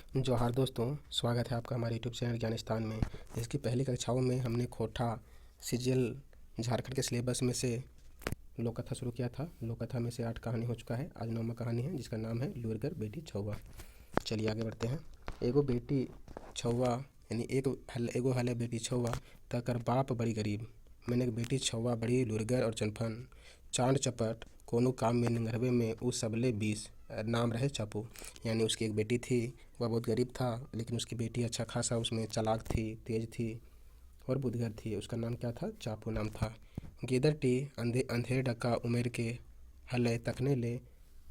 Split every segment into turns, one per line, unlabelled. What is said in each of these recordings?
जोहार दोस्तों, स्वागत है आपका हमारे यूट्यूब चैनल ज्ञानिस्तान में। इसकी पहली कक्षाओं में हमने खोटा सीजीएल झारखंड के सिलेबस में से लोक कथा शुरू किया था। लोक कथा में से 8 कहानी हो चुका है। आज 9वां कहानी है जिसका नाम है लुरगर बेटी छौवा। चलिए आगे बढ़ते हैं। एगो बेटी छौवा यानी एगो हले बेटी छौवा तकर बाप बड़ी गरीब। मैंने एक बेटी छौवा बड़ी लुरगर और चनफन चांद चपट कोनो काम में निंगरवे में उ सबले 20 नाम रहे चापू। यानी उसकी एक बेटी थी, वह बहुत गरीब था, लेकिन उसकी बेटी अच्छा खासा उसमें चालाक थी, तेज थी और बुद्धगर थी। उसका नाम क्या था? चापू नाम था। गिदर टी अंधेर डका उमेर के हले तकने ले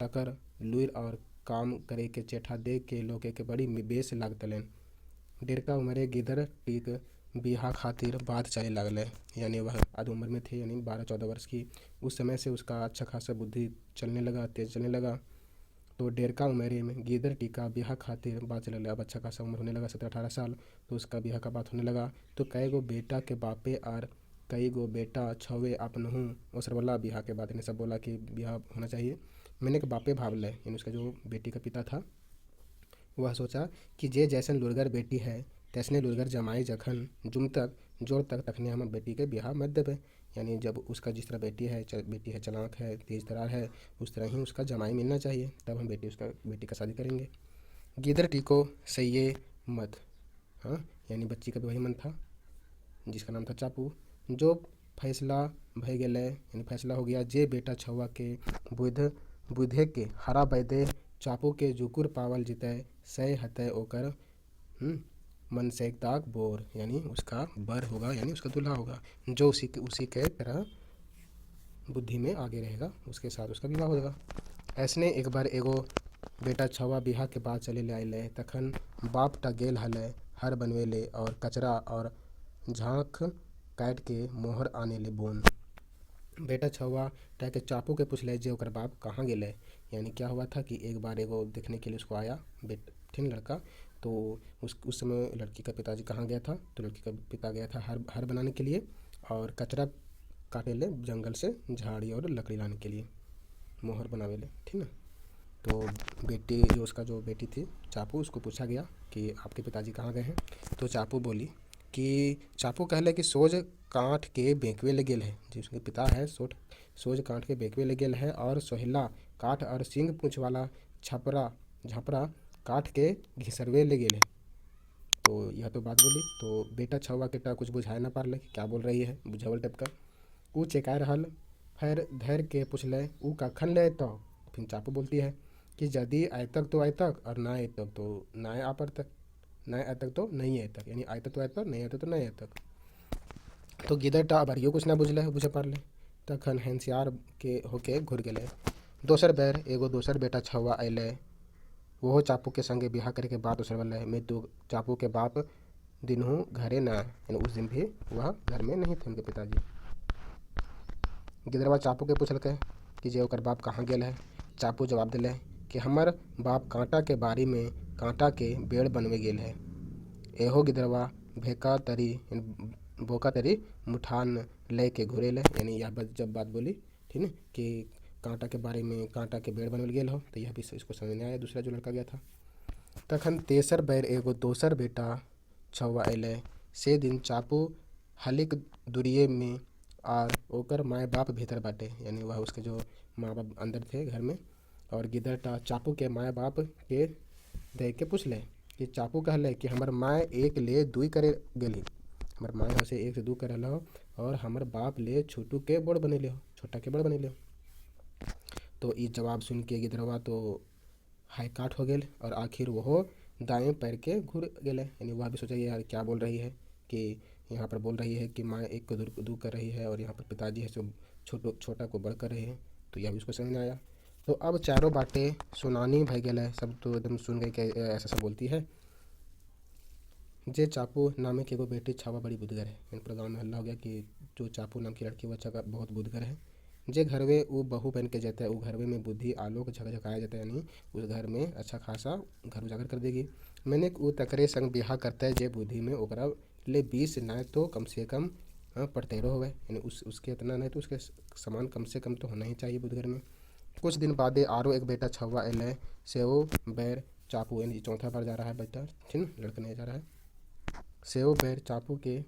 टकर लुर और काम करे के चेठा देख के लोके के बड़ी बेस लागतलेन। डेढ़का उम्रे गिदर टीक बिहा खातिर बात चले लागले। यानी वह आधी उम्र में थे, यानी 12-14 वर्ष की। उस समय से उसका अच्छा खासा बुद्धि चलने लगा, तेज चलने लगा। तो डेढ़का उम्र में गिदर टीका ब्याह खातिर बात चले लगा। अब अच्छा खासा उम्र होने लगा, 17-18 साल। तो उसका ब्याह का बात होने लगा। तो कई गो बेटा के बापे और कई गो बेटा छवे आपनहूँ ओसर वाला ब्याह के बात, इन्हें सब बोला कि ब्याह होना चाहिए। मैंने के बापे भावले, यानी उसका जो बेटी का पिता था वह सोचा कि जे जैसन लुरगर बेटी है तैसने लुरगर जमाई जखन जुम तक जोर तक तखने हम बेटी के ब्याह मत देवे। यानी जब उसका जिस तरह बेटी है चालाक है, तेज तरार है, उस तरह ही उसका जमाई मिलना चाहिए, तब हम बेटी का शादी करेंगे। गिदर टीको सैये मत। हाँ, यानी बच्ची का भी वही मन था जिसका नाम था चापू। जो फैसला भय गेले, यानी फैसला हो गया जे बेटा छुआ के बुधे के हरा बैदे चापू के जुकुर पावल जितै सै हतै ओकर मन से ताक बोर, यानी उसका बर होगा, यानी उसका दूल्हा होगा जो उसी के तरह बुद्धि में आगे रहेगा, उसके साथ उसका विवाह होगा। ऐसने एक बार एगो बेटा छवा बिहा के बाद चले ले आइले। तखन बाप टा गेल हले हर बनवे ले और कचरा और झाँक काट के मोहर आने ले बोन। बेटा छवा टा के चापू के पूछले जे ओकर बाप कहाँ गेले। यानी क्या हुआ था कि एक बार एगो देखने के लिए उसको आया ठीक लड़का। तो उस समय लड़की का पिताजी कहाँ गया था? तो लड़की का पिता गया था हर बनाने के लिए और कचरा काटे ले जंगल से झाड़ी और लकड़ी लाने के लिए, मोहर बनावे ले, ठीक ना। तो बेटी जो बेटी थी चापू, उसको पूछा गया कि आपके पिताजी कहाँ गए हैं। तो चापू बोली कि चापू कहले कि सोज काट के बेंकवे ले गेल है। जिसके पिता है सोज काट के बेंकवे ले गेल है और सोहिला काठ और सिंग पूँछ वाला झापरा काट के घिसरवे ले गेल है। तो यह तो बात बोली। तो बेटा छवा के टा कुछ बुझाए ना पारले कि क्या बोल रही है, बुझावल टाइप का। ऊ चेकाए रहल, फिर धैर के पूछले ऊ कखन ले तो। फिर चापू बोलती है कि यदि आय तक तो आय तक और ना आय तक तो ना आ पर तक, ना आय तक तो नहीं आय तक, यानी आय तक तो आय पर, नहीं आय तक तो नहीं आय तक। तो गिदर टा अब कुछ ना बुझे पारले। तखन होशियार के होके घुर गेले। दोसर बेर एगो दोसर बेटा छवा अइले। वो चापू के संगे ब्याह करे के बात उसर वाले में। तो चापू के बाप दिनहू घरे ना, यानी उस दिन भी वह घर में नहीं थे उनके पिताजी। गिदरवा चापू के पूछलकै कि जे ओकर बाप कहाँ गेल है। चापू जवाब दिले कि हमर बाप कांटा के बारी में कांटा के बेड़ बनवे गेल है। एहो गिदरवा बोका तरी मुठान ले के घुरेले। यानी यह जब बात बोली, ठीक है, कि कांटा के बारे में कांटा के बेड़ बनल गेल हो, तो यह भी इसको समझ में आया दूसरा जो लड़का गया था। तखन तेसर बेर एगो दोसर बेटा छौवा अइले। से दिन चापू हलिक दूरिये में और ओकर माए बाप भीतर बाटे। यानी वह उसके जो माँ बाप अंदर थे घर में। और गिदर टा चापू के माए बाप के देख के पूछले कि चापू कहले कि हमर माए एक ले दुई करे गेली, हमर माए हसे 1 से 2 करल हो और हमर बाप ले छोटू के बड़ बनेले हो, छोटा के बड़ बनेले हो। तो ई जवाब सुन के गिदरवा तो हाई काट हो गेल और आखिर वो दाएं पैर के घुर गेले। यानी वह भी सोचा यार क्या बोल रही है कि यहाँ पर बोल रही है कि माँ एक को दू कर रही है और यहाँ पर पिताजी है जो छोटा को बड़ कर रहे हैं। तो यह भी उसको समझ में आया। तो अब चारों बातें सुनानी भय गेल, सब तो एकदम सुन गए कि ऐसा सब बोलती है। जे चापू नामे के एगो बेटी छावा बड़ी बुद्धगर है। इन पूरा गाँव में हल्ला हो गया कि जो चापू नाम की लड़की वो अच्छा बहुत बुद्धगर है। जे घरवे वो बहू बन के जाता है, वो घरवे में बुद्धि आलोक झकझकाया जाता है, यानी उस घर में अच्छा खासा घर उजागर कर देगी। मैंने वो तकरे संग ब्याह करता है जे बुद्धि में ओकरा ले 20 ना तो कम से कम पड़तेरो होवे, यानी उसके इतना नहीं तो उसके समान कम से कम तो होना ही चाहिए बुद्धगर में। कुछ दिन बादे आरो एक बेटा छवा अइले। से वो बैर चापू यानी चौथा बार जा रहा है बच्चा, ठीक ना, लड़का नहीं जा रहा है। सेव बैर चापू के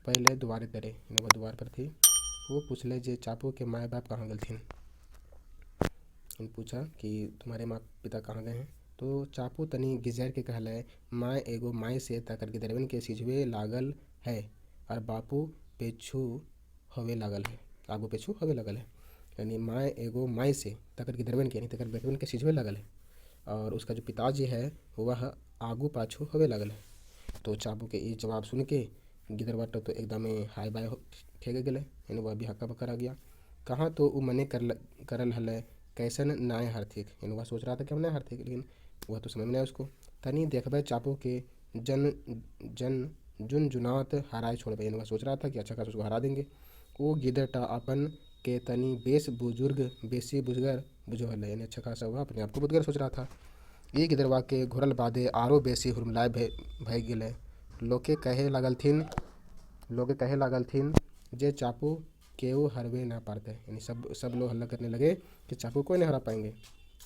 पहले दुआरे तरे यानी वह द्वार पर थी। वो पूछले जे चापू के माए बाप कहाँ गए थे। पूछा कि तुम्हारे माँ पिता कहाँ गए हैं। तो चापू तनी गिजर के कहले माँ एगो माई से तकर गिदरवन के सिझवे लागल है और बापू पेछू हवे लागल है, आगू पेछू हवे लागल है। यानी माँ एगो माई से तकर गिदरवन के यानी तकर बेटवन के सिझवे लागल है और उसका जो पिताजी है वह आगू पाछू हवे लागल है। तो चापू के ये जवाब सुन के गिदरवा तो एकदम हाय बाय ठेके गए यानी वह भी हक्का बक्का आ गया। कहाँ तो वो मने करल हल कैसन नाय हार्थिक यानी वह सोच रहा था कि हम नहीं हार्थिक, लेकिन वह तो समझ में आया उसको। तनी देखबे चापू के जन जन जुन जुनात हराए छोड़बे यानी वह सोच रहा था कि अच्छा खास उसको हरा देंगे। वो गिदरटा अपन के तनी बेसी बुजुर्ग बुझो हल यानी अच्छा खासा वह अपने आप को बुदगर सोच रहा था। ये गिदरवा के घुरल बादे आरो बेसी हुरमलाय भय गेले। लोके कहे लागल थिन जे चापू केहू हरवे ना पाते यानी सब लोग हल्ला करने लगे कि चापू कोई नहीं हरा पाएंगे।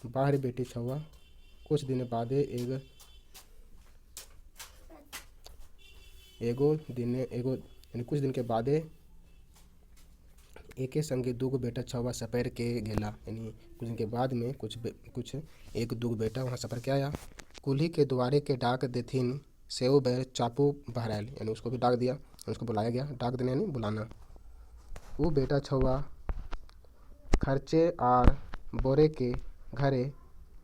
बाहर बेटी छुआ कुछ दिन बादे एगो यानी कुछ दिन के बादे एके संगे दूगो बेटा छुआ सपेर के गेला यानी कुछ दिन के बाद में कुछ एक दूगो बेटा वहाँ सफर के आया। कुल्ही के द्वारे के डाक देथिन सेव बैर चापू बहरायल यानी उसको भी डाक दिया, उसको बुलाया गया। डाक देने यानी बुलाना। वो बेटा छुआ खर्चे आर बोरे के घरे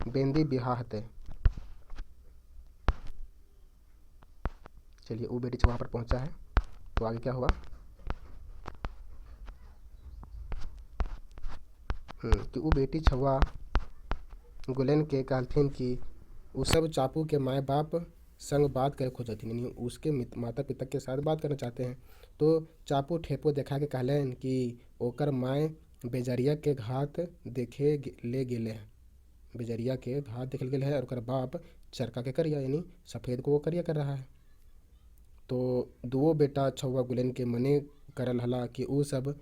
बेंदी बिहा हते। चलिए वो बेटी वहाँ पर पहुँचा है तो आगे क्या हुआ कि वो बेटी छुआ गुलेन के कहलथिन कि वो सब चापू के माए बाप संग बात करे खोजथिन यानी उसके माता पिता के साथ बात करना चाहते हैं। तो चापू ठेपो देखा के कहलन कि ओकर माए बेजरिया के घात देखे ले गेले हैं, बेजरिया के घात देखे गेले है और ओकर बाप चरका के करिया यानी सफ़ेद को वो करिया कर रहा है। तो दुओ बेटा छुआ गुलेन के मने करल हला कि वो सब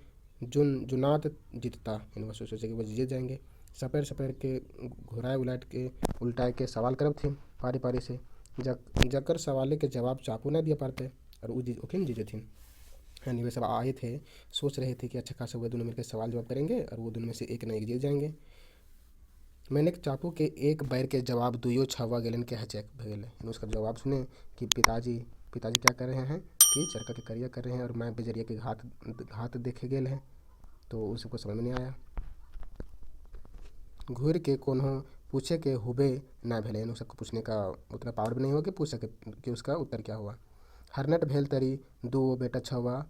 जुनात जीतता यानी वह सोचे कि वो जीत जाएंगे। सपेर के उल्टाए के सवाल करब थे पारी पारी से जकर सवाले के जवाब चापू ना दिया पाते और वो जीजे थे यानी वे सब आए थे सोच रहे थे कि अच्छा खासा वो दोनों मिलकर सवाल जवाब करेंगे और वो दोनों में से एक ना एक जीत जाएंगे। मैंने चापू के एक बैर के जवाब दुइयो छुआ गेलन के हचेक भगेले यानी उसका जवाब सुने कि पिताजी क्या कर रहे हैं कि चरका के करिया कर रहे हैं और मैं बेजरिया के घात देखे गेल हैं। तो उसको समझ में नहीं आया। घूर के कोनो पूछे के हुबे ना भेले यानी सबको पूछने का उतना पावर भी नहीं हुआ कि पूछ सके कि उसका उत्तर क्या हुआ। हरनट भेल तरी दो बेटा छुआ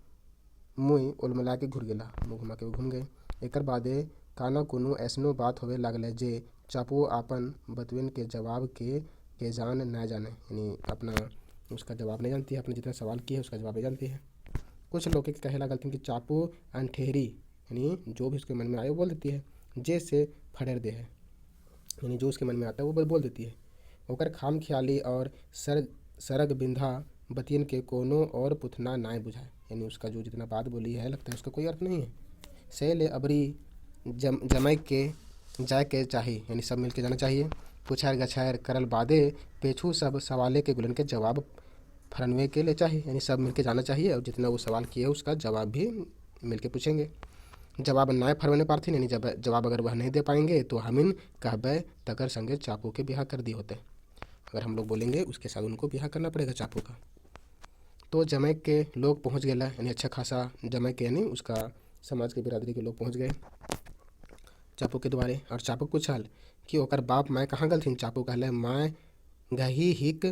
मुँह उलमला के घुर गेला मुँह घुमा के घूम गए। एकर बादे काना कोनो ऐसनो बात होवे लागले जे चापू आपन बतवेन के जवाब के जान ना जाने यानी अपना उसका जवाब नहीं जानती है, अपने जितना सवाल किया है उसका जवाब नहीं जानती है। कुछ लोग के कहे लागल कि चापू अनठेहरी यानी जो भी उसके मन में आए वो बोल देती है। जे से फड़र दे है यानी जो उसके मन में आता है वो बोल देती है। ओकर खाम ख्याली और सरग बिंधा बतियन के कोनो और पुथना नाय बुझाए यानी उसका जो जितना बात बोली है लगता है उसका कोई अर्थ नहीं है। से ले अबरी जमाई के जाए के चाहिए यानी सब मिल के जाना चाहिए। पुछार गछायर करल बादे पेछू सब सवाले के गुलन के जवाब फरनवे के लिए चाहिए यानी सब मिल के जाना चाहिए और जितना वो सवाल किए उसका जवाब भी मिल के पूछेंगे। जवाब नाय फरवने पारथिन यानी जवाब अगर वह नहीं दे पाएंगे तो हमिन कहबे तकर संगे चापू के ब्याह कर दी होते। अगर हम लोग बोलेंगे उसके साथ उनको ब्याह करना पड़ेगा चापू का। तो जमै के लोग पहुँच गए यानी अच्छा खासा जमै के यानी उसका समाज के बिरादरी के लोग पहुँच गए चापू के द्वारे। और चापू पूछल कि ओकर बाप माँ कहाँ गलथिन। चापू कहले माँ घही हिक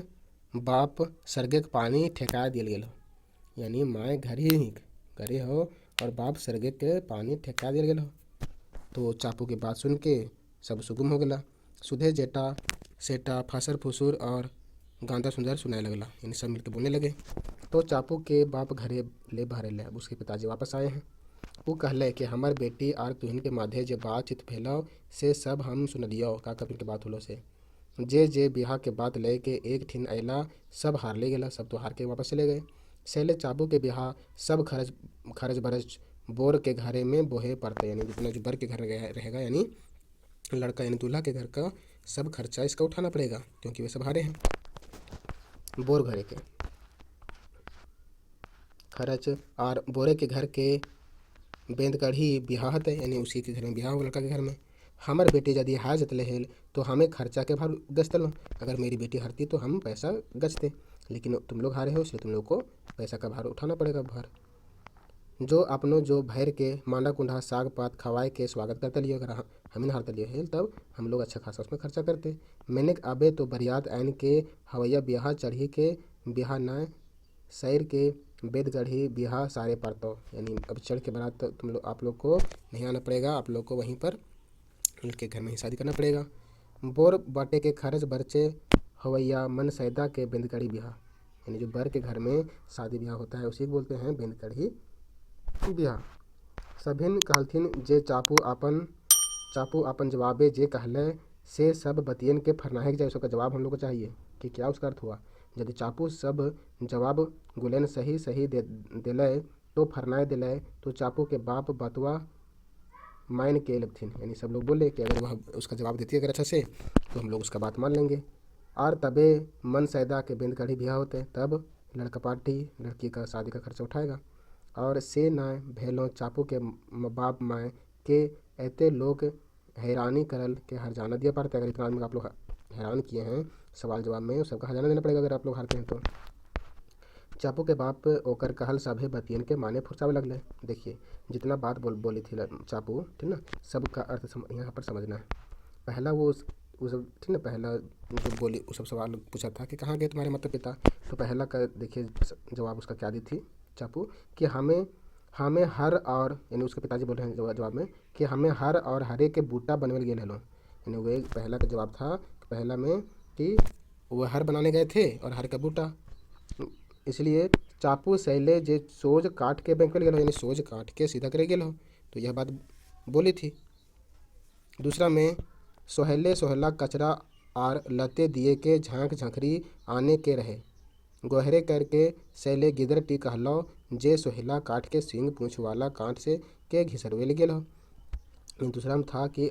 बाप सरगे के पानी ठेका दिल गेल हो यानी माँ घर ही हिक घरे हो और बाप सरगे के पानी ठेका दिल गेल हो। तो चापू की बात सुन के सब सुगुम हो गला। सुधे जेटा सेटा फसर फुसुर और गांदा सुंदर सुनाए लगला यानी सब मिलकर बोलने लगे। तो चापू के बाप घरे ले भरे ले। अब उसके पिताजी वापस आए हैं। वो कहले कि हमार बेटी आर तुहिन के माधे जे बातचीत भेलो से सब हम सुनलियो का कपिन के बात होलो से जे बिहार के बात ले के एक ठिन अला सब हार ले गेला सब तो हार के वापस चले गए। सेले चापू के बिहा सब खरच बरच बोर के घरे में बोहे पड़ते यानी जितना जो बर के घर रहेगा यानी लड़का यानी दूल्हा के घर का सब खर्चा इसका उठाना पड़ेगा क्योंकि वे सब हारे हैं। बोर घरे के खर्च और बोरे के घर के बेंद कढ़ी ब्याह है, यानी उसी के घर में ब्याह हो लड़का के घर में। हमर बेटी यदि हाजत लहेल तो हमें खर्चा के भार गचतल। अगर मेरी बेटी हारती तो हम पैसा गचते, लेकिन तुम लोग हारे हो इसलिए तुम लोग को पैसा का भार उठाना पड़ेगा। भार जो अपनो जो भैर के मांडा कुंडा साग पात खवाए के स्वागत करते लिए, अगर हमें हार तलिए है तब हम लोग अच्छा खासा उसमें खर्चा करते। मैंने अबे तो बरियात आन के हवैया ब्याह चढ़ी के ब्याह न शैर के बेद गढ़ी ब्याह सारे पड़तो, यानी अब चढ़ के बारात तो तुम लोग आप लोग को नहीं आना पड़ेगा, आप लोग को वहीं पर उनके घर में ही शादी करना पड़ेगा। बोर बाटे के खर्च बरचे हवैया मन सैदा के बेंदकड़ी ब्याह, यानी जो बर के घर में शादी ब्याह होता है उसी को बोलते हैं बेंदकड़ी ब्याह। सभिन कहलथिन जे चापू अपन जवाबे जे कहले से सब बतियन के फरनाहे जाए, उसका जवाब हम लोग को चाहिए कि क्या उसका अर्थ हुआ। यदि चापू सब जवाब गुलेन सही सही दिलय तो फरनाए दिलय तो चापू के बाप बतवा मान के लगथिन, यानी सब लोग बोले कि अगर वह उसका जवाब देती है अगर अच्छा से तो हम लोग उसका बात मान लेंगे। और तबे मन सैदा के बेंद कढ़ी ब्याह होते तब लड़का पार्टी लड़की का शादी का खर्चा उठाएगा। और से न भेलो चापू के बाप माए के ऐते लोग हैरानी करल के हरजाना दिया पड़ता है। अगर इतना आदमी आप लोग हैरान किए हैं सवाल जवाब में, सबका हरजाना देना पड़ेगा अगर आप लोग हारते हैं तो। चापू के बाप ओकर कहल सभे बतियन के माने फुरसावे लगले। देखिए जितना बात बोली थी चापू, ठीक ना, सबका अर्थ यहाँ पर समझना है। पहला वो सब ठीक ना, पहला जो बोली वो सब सवाल पूछा था कि कहाँ गए तुम्हारे माता पिता, तो पहला का देखिए जवाब उसका क्या दी थी चापू कि हमें हर और, यानी उसके पिताजी बोल रहे हैं जवाब में कि हमें हर और हरे के बूटा बनवल गए लो, यानी वे पहला का जवाब था पहला में कि वह हर बनाने गए थे और हर का बूटा, इसलिए चापू सैले जे सोज काट के बैंक गेलो, यानी सोज काट के सीधा करे गेलो, तो यह बात बोली थी। दूसरा में सोहला कचरा और लते दिए के झांक झंखरी आने के रहे, गोहरे करके सैले गिदर टी कहलो जे सोहला काट के सींग पूँछ वाला कांट से के घिसरवे ले गेलो। दूसरा में था कि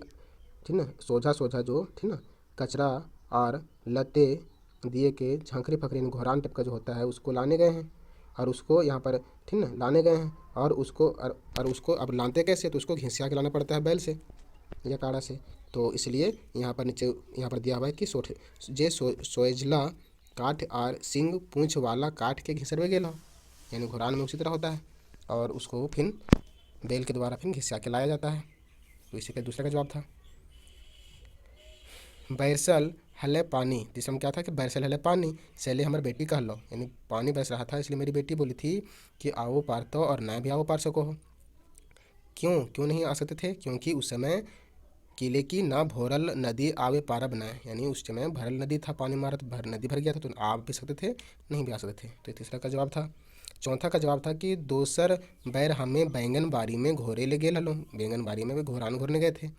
ठीक ना, सोझा जो ठीक ना कचरा और लते दिए के झांखरी फकरी घोरान टपका जो होता है उसको लाने गए हैं, और उसको यहाँ पर ठीक ना लाने गए हैं, और उसको अब लाते कैसे, तो उसको घिसिया के लाना पड़ता है बैल से या काड़ा से, तो इसलिए यहाँ पर नीचे यहाँ पर दिया हुआ है कि सोजला काठ और सिंग पूँछ वाला काट के घिसरवे गेला, यानी घोरान में उसी तरह होता है और उसको फिर बैल के द्वारा फिर घिसिया के लाया जाता है। तो इसी का दूसरा का जवाब था। बैरसल हले पानी, जिसमें क्या था कि बैरसल हले पानी सैले हमारी बेटी कह लो, यानी पानी बरस रहा था इसलिए मेरी बेटी बोली थी कि आओ पार तो, और ना भी आओ पार सको हो। क्यों नहीं आ सकते थे, क्योंकि उस समय किले की ना भोरल नदी आवे पारा बनाए, यानी उस समय भरल नदी था, पानी मारा तो नदी भर गया था, तो आ भी सकते थे नहीं भी आ सकते थे। तो तीसरा का जवाब था। चौथा का जवाब था कि दोसर बैर हमें बैंगन बाड़ी में घोरे ले गए हलो, बैंगन बाड़ी में वे घोरान घोरने गए थे,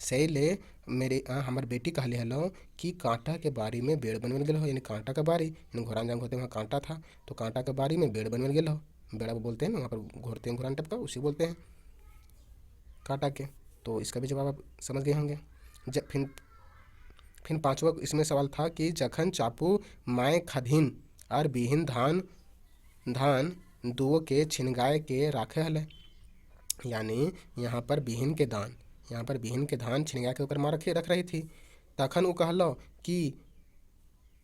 सही ले मेरे हमार बेटी कहले हलो कि कांटा के बारी में बेड़ बनवल गेल हो, यानी कांटा का बारी, यानी घोरान जहाँ घोरते वहाँ कांटा था, तो कांटा के बारी में बेड़ बनवल गेल हो, बेड़ा बोलते हैं ना वहाँ पर घोरते हैं घोरान टपका, उसी बोलते हैं कांटा के। तो इसका भी जवाब आप समझ गए होंगे। जब फिर पांचवा इसमें सवाल था कि जखन चापू माए खदीन और बिहीन धान दुओ के छिनगाए के राखे हले, यानी यहाँ पर बिहीन के धान छिनगा के ऊपर माँ रख रही थी, तखन वो कहलो कि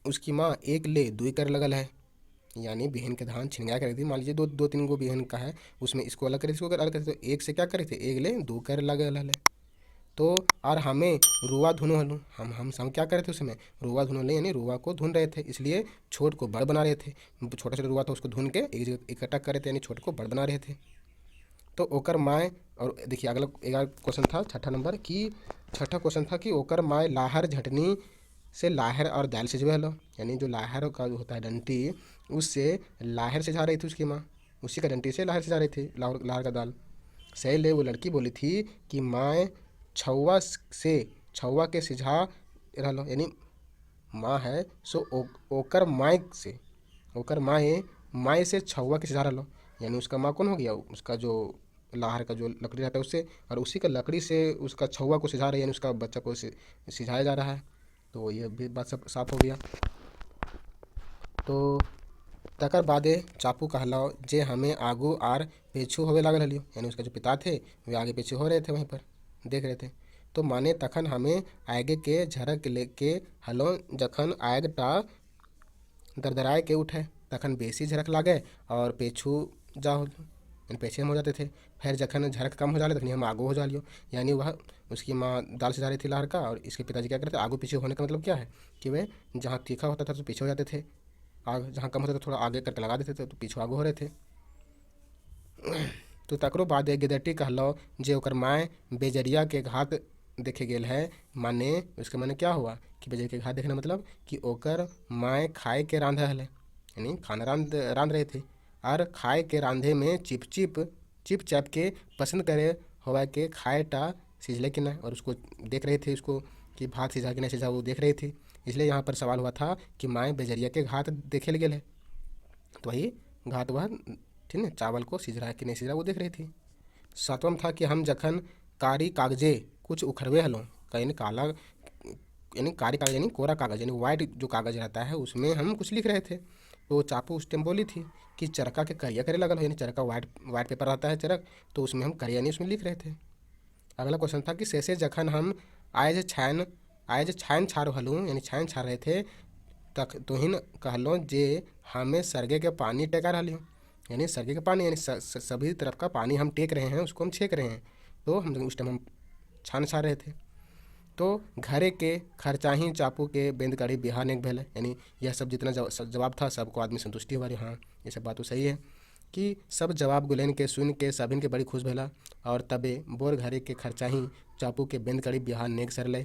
उसकी माँ एक ले दुई कर लगल है, यानी बिहन के धान छिनगा कर रही थी। मान लीजिए दो तीन गो बिहन का है, उसमें इसको अलग करी इसको अलग करी, तो एक से क्या करे थे एक ले दो कर लगल है। तो और हमें रुआ धुनो हलू, हम क्या करे थे उसमें रुआ धुनो ले, यानी रुआ को धुन रहे थे, इसलिए छोट को बड़ बना रहे थे, छोटा छोटा रुआ था उसको धुन के एक जगह इकट्ठा करे थे, यानी छोट को बड़ बना रहे थे। तो ओकर माए, और देखिए अगला क्वेश्चन था छठा क्वेश्चन था कि ओकर माए लाहर झटनी से लाहर और दाल सिझवे हलो, यानी जो लाहर का जो होता है डंटी उससे लाहर सिझा रही थी उसकी माँ, उसी का डंटी से लाहर सिझा रही थी लाहर का दाल। सही ले वो लड़की बोली थी कि माए छौवा के सिझा रहो, यानी माँ है सो ओकर माए से छौवा के सिझा रहो, यानी उसका माँ कौन हो गया, उसका जो लाहर का जो लकड़ी रहता है उससे, और उसी का लकड़ी से उसका छौवा को सिझा रही है, यानी उसका बच्चा को सिझाया जा रहा है। तो ये भी बात सब साफ हो गया। तो तकर बादे चापू कहलाओ जे हमें आगू आर पेछू होवे लागल हलियो, यानी उसके जो पिता थे वे आगे पीछे हो रहे थे, वहीं पर देख रहे थे। तो माने तखन हमें आगे के झरक लेके हलो, जखन आग टा दरदराए के उठे तखन बेसी झरक लागे और पेछू जा हो, यानी पीछे हम हो जाते थे। फिर जखन झरक कम हो जाले तखनी हम आगू हो जालियो, यानी वह उसकी माँ दाल सिझा रही थी लहर का, और इसके पिताजी क्या करते थे, आगू पीछे होने का मतलब क्या है कि वे जहाँ तीखा होता था तो पीछे हो जाते थे, आग जहाँ कम होता था थोड़ा आगे करके लगा देते थे, तो पीछे आगू हो रहे थे। तो तकरो बाद गिदटी कहलो जे ओकर माए बेजरिया के घात देखे गेल है, माने उसके माने क्या हुआ कि बेजरिया के घात देखने मतलब कि ओकर माए खाए के रांधा हले, यानी खाना रांध रहे थे, और खाए के रांधे में चिप चैप के पसंद करे होवा के खाए टा सिझले कि नहीं, और उसको देख रहे थे उसको कि भात सिझा कि नहीं सिझा, वो देख रहे थे। इसलिए यहाँ पर सवाल हुआ था कि माए बेजरिया के घात देखे ले गेल है, तो वही घात वह ठीक है चावल को सिझ रहा है कि नहीं सिझ रहा वो देख रही थी। सातवां था कि हम जखन कारी कागजे कुछ उखड़वे हलों, यानी काला यानी कारी कागज यानी कोरा कागज यानी वाइट जो कागज रहता है उसमें हम कुछ लिख रहे थे। तो चापू उस टाइम बोली थी कि चरखा के करिया करे लगल हो, यानी चरखा वाइट वाइट पेपर रहता है चरक, तो उसमें हम करिया नहीं उसमें लिख रहे थे। अगला क्वेश्चन था कि शेषे जखन हम आयज छान छार हलूँ, यानी छान छार रहे थे, तक तुहिन कहलो जे हमें सरगे के पानी टेका रही हो, यानी सरगे के पानी यानी सभी तरफ का पानी हम टेक रहे हैं, उसको हम छेक रहे हैं। तो हम उस टाइम हम छान छा रहे थे। तो घरे के खर्चाही चापू के बेंद कड़ी बिहार नेक भेल, यानी यह सब जितना जवाब था सबको आदमी संतुष्टि हुआ, हाँ ये सब बात तो सही है कि सब जवाब गुलेन के सुन के सभिन के बड़ी खुश भेला। और तबे बोर घरे के खर्चाही चापू के बेंद कड़ी बिहार नेक सरले,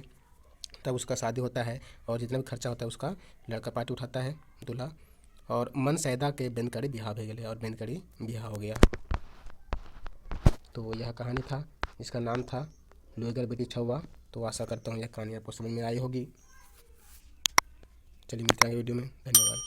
तब उसका शादी होता है और जितना भी खर्चा होता है उसका लड़का पार्टी उठाता है दूल्हा, और मन सैदा के बेंद कड़ी बिहार हो गए और बेंद कड़ी बिहार हो गया। तो यह कहानी था, इसका नाम था लुएगर बेटी छौवा। तो आशा करता हूँ यह कहानी आपको समझ में आई होगी। चलिए मिलते हैं अगले वीडियो में, धन्यवाद।